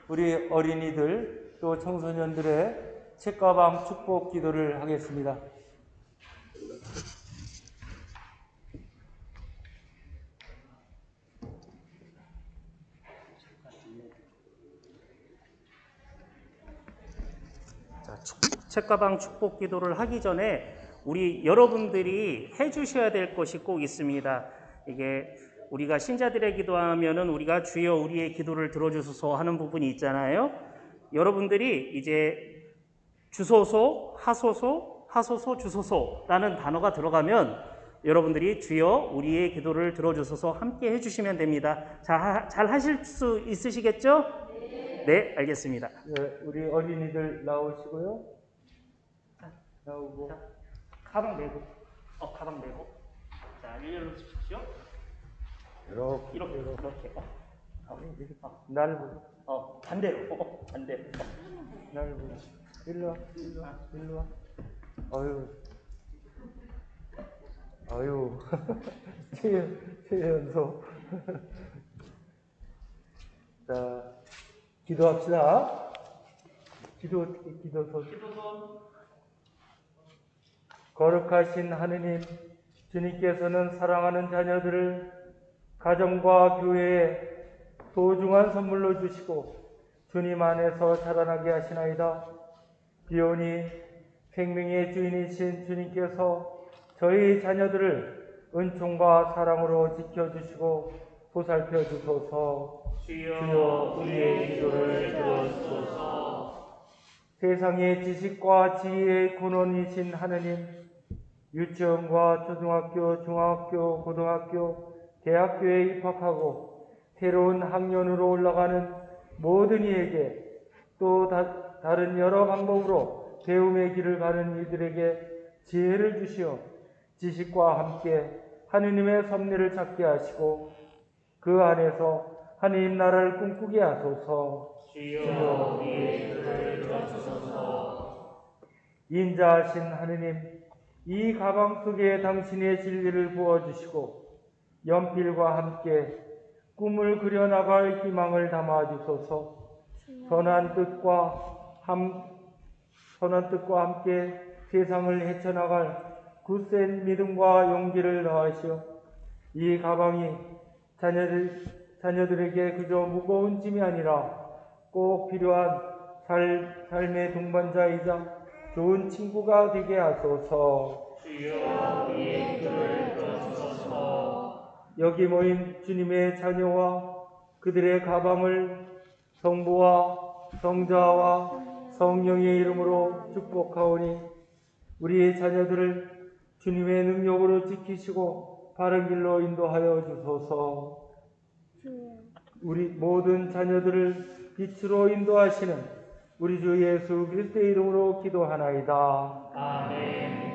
우리 어린이들 또 청소년들의 책가방 축복 기도를 하겠습니다. 책가방 축복 기도를 하기 전에 우리 여러분들이 해주셔야 될 것이 꼭 있습니다. 이게 우리가 신자들의 기도하면은 우리가 주여 우리의 기도를 들어주소서 하는 부분이 있잖아요. 여러분들이 이제 주소서, 하소서, 하소서, 주소서라는 단어가 들어가면 여러분들이 주여 우리의 기도를 들어주소서 함께 해주시면 됩니다. 잘 하실 수 있으시겠죠? 네, 알겠습니다. 네, 우리 어린이들 나오시고요. 나오고. 자, 가방 메고, 가방 메고. 자, 일렬로 주십시오. 이렇게. 날 보고. 반대로. 날 보고. 일로 와. 일로 와. 아유. 최연소. 자, 기도합시다. 기도선. 거룩하신 하느님, 주님께서는 사랑하는 자녀들을 가정과 교회에 소중한 선물로 주시고 주님 안에서 자라나게 하시나이다. 비오니 생명의 주인이신 주님께서 저희 자녀들을 은총과 사랑으로 지켜주시고 보살펴 주소서. 주여 우리의 기도를 들어주소서. 세상의 지식과 지혜의 근원이신 하느님, 유치원과 초등학교, 중학교, 고등학교, 대학교에 입학하고 새로운 학년으로 올라가는 모든 이에게 또 다른 여러 방법으로 배움의 길을 가는 이들에게 지혜를 주시어 지식과 함께 하느님의 섭리를 찾게 하시고 그 안에서 하느님 나라를 꿈꾸게 하소서. 주여 우리의 기도를 들어주소서. 인자하신 하느님, 이 가방 속에 당신의 진리를 부어주시고 연필과 함께 꿈을 그려나갈 희망을 담아주소서. 선한 뜻과 함께 세상을 헤쳐나갈 굳센 믿음과 용기를 더하시어 이 가방이 자녀들에게 그저 무거운 짐이 아니라 꼭 필요한 삶의 동반자이자 좋은 친구가 되게 하소서. 주여 우리의 기도를 들어주소서. 여기 모인 주님의 자녀와 그들의 가방을 성부와 성자와 성령의 이름으로 축복하오니 우리의 자녀들을 주님의 능력으로 지키시고 바른 길로 인도하여 주소서. 우리 모든 자녀들을 빛으로 인도하시는 우리 주 예수 그리스도의 이름으로 기도하나이다. 아멘.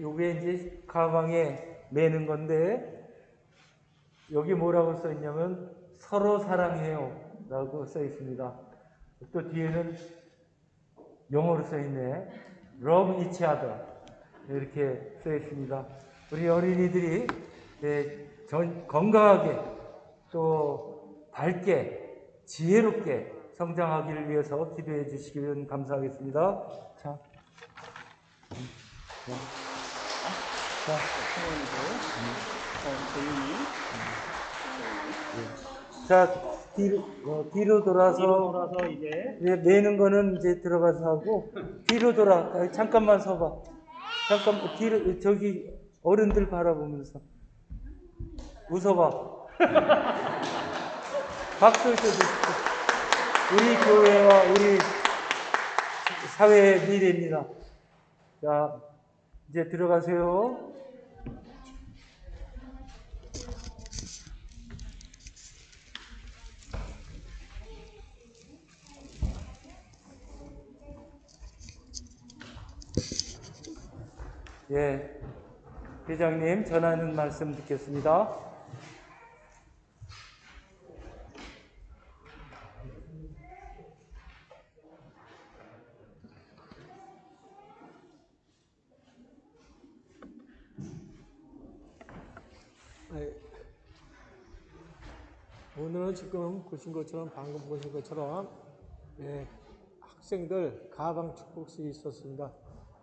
요게 이제 가방에 매는 건데 여기 뭐라고 써 있냐면 서로 사랑해요 라고 써 있습니다. 또 뒤에는 영어로 써 있네. Love each other. 이렇게 써 있습니다. 우리 어린이들이 건강하게 또 밝게 지혜롭게 성장하기를 위해서 기도해 주시기를 감사하겠습니다. 자. 자, 뒤로 돌아서 이제 매는 거는 이제 들어가서 하고 뒤로 돌아. 잠깐만 서봐. 잠깐 뒤로 저기 어른들 바라보면서 웃어봐. 박수 쳐주십시오. 우리 교회와 우리 사회의 미래입니다. 자, 이제 들어가세요. 예, 회장님 전하는 말씀 듣겠습니다. 오늘은 지금 보신 것처럼 방금 보신 것처럼 학생들 가방 축복식이 있었습니다.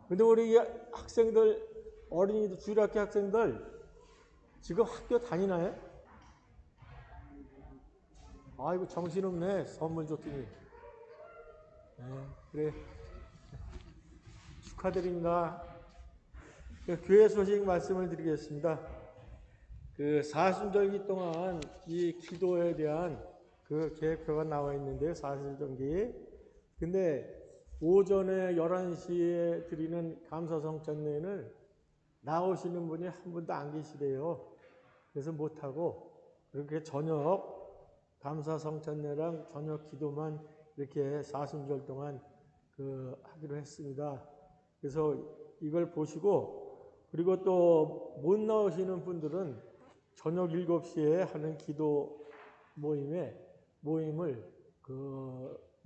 근데 우리 학생들 어린이들 주일학교 학생들 지금 학교 다니나요? 아이고 정신없네. 선물 줬더니. 네, 그래. 축하드립니다. 교회 소식 말씀을 드리겠습니다. 그 사순절기 동안 이 기도에 대한 그 계획표가 나와 있는데요. 사순절기. 근데 오전에 11시에 드리는 감사성찬례를 나오시는 분이 한 분도 안 계시대요. 그래서 못하고 그렇게 저녁 감사성찬례랑 저녁 기도만 이렇게 사순절 동안 하기로 했습니다. 그래서 이걸 보시고, 그리고 또 못 나오시는 분들은 저녁 7시에 하는 기도 모임을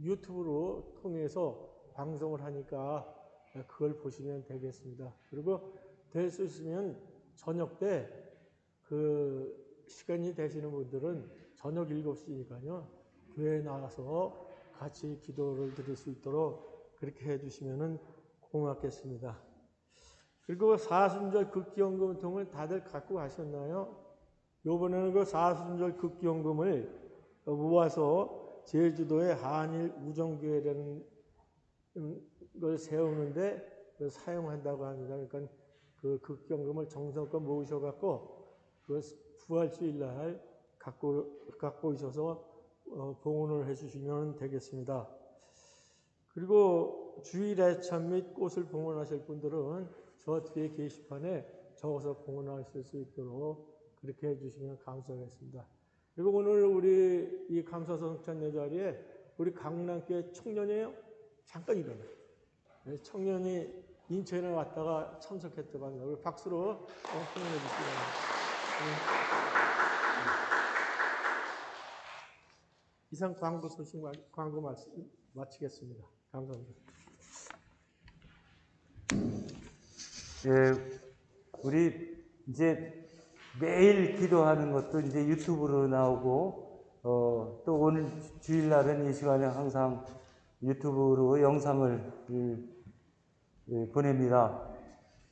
유튜브로 통해서 방송을 하니까 그걸 보시면 되겠습니다. 그리고 될 수 있으면 저녁 때 시간이 되시는 분들은 저녁 7시니까요. 교회에 나와서 같이 기도를 드릴 수 있도록 그렇게 해주시면 고맙겠습니다. 그리고 사순절 극기연금통을 다들 갖고 가셨나요? 요번에는 그 사순절 극기연금을 모아서 제주도에 한일 우정교회라는 걸 세우는데 사용한다고 합니다. 그러니까 그 극기연금을 정성껏 모으셔갖고 그 부활주일 날 갖고 오셔서 봉헌을 해주시면 되겠습니다. 그리고 주일 애참 및 꽃을 봉헌하실 분들은 저 뒤에 게시판에 적어서 봉헌하실 수 있도록 그렇게 해주시면 감사하겠습니다. 그리고 오늘 우리 이 감사성찬례 자리에 우리 강남교회 청년이에요. 잠깐 일어나요. 청년이 인천에 왔다가 참석했다고 합니다. 우리 박수로 환영해 주시기 바랍니다. 이상 광고 마치겠습니다. 감사합니다. 예, 우리 이제 매일 기도하는 것도 이제 유튜브로 나오고, 또 오늘 주일날은 이 시간에 항상 유튜브로 영상을 보냅니다.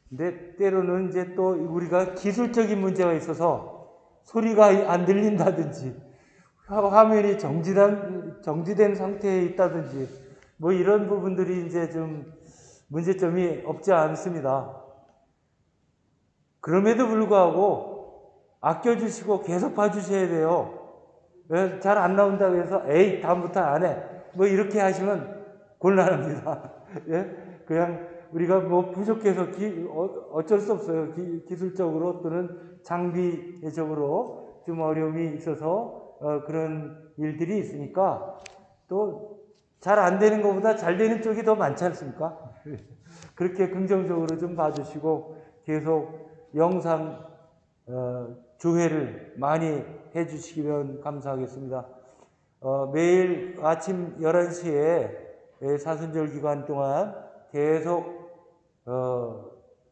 근데 때로는 이제 또 우리가 기술적인 문제가 있어서 소리가 안 들린다든지, 화면이 정지된 상태에 있다든지, 뭐 이런 부분들이 이제 좀 문제점이 없지 않습니다. 그럼에도 불구하고 아껴주시고 계속 봐주셔야 돼요. 왜 잘 안 나온다고 해서 에이 다음부터 안 해, 뭐 이렇게 하시면 곤란합니다. 예? 그냥 우리가 뭐 부족해서 어쩔 수 없어요. 기술적으로 또는 장비적으로 좀 어려움이 있어서 그런 일들이 있으니까, 또 잘 안 되는 것보다 잘 되는 쪽이 더 많지 않습니까? 그렇게 긍정적으로 좀 봐주시고 계속 영상 조회를 많이 해주시면 감사하겠습니다. 매일 아침 11시에 사순절 기간 동안 계속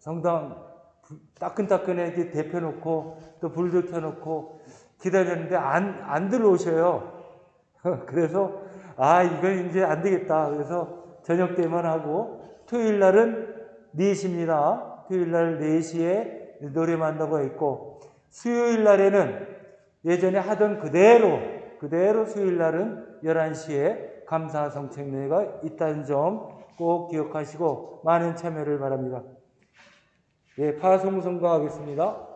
성당 따끈따끈하게 데펴놓고 또 불도 켜놓고 기다렸는데 안 들어오셔요. 그래서 이건 이제 안 되겠다. 그래서 저녁 때만 하고, 토요일 날은 4시입니다. 토요일 날 4시에 노래 만나고 있고, 수요일 날에는 예전에 하던 그대로 수요일 날은 11시에 감사성찬례가 있다는 점 꼭 기억하시고 많은 참여를 바랍니다. 예, 파송성가하겠습니다.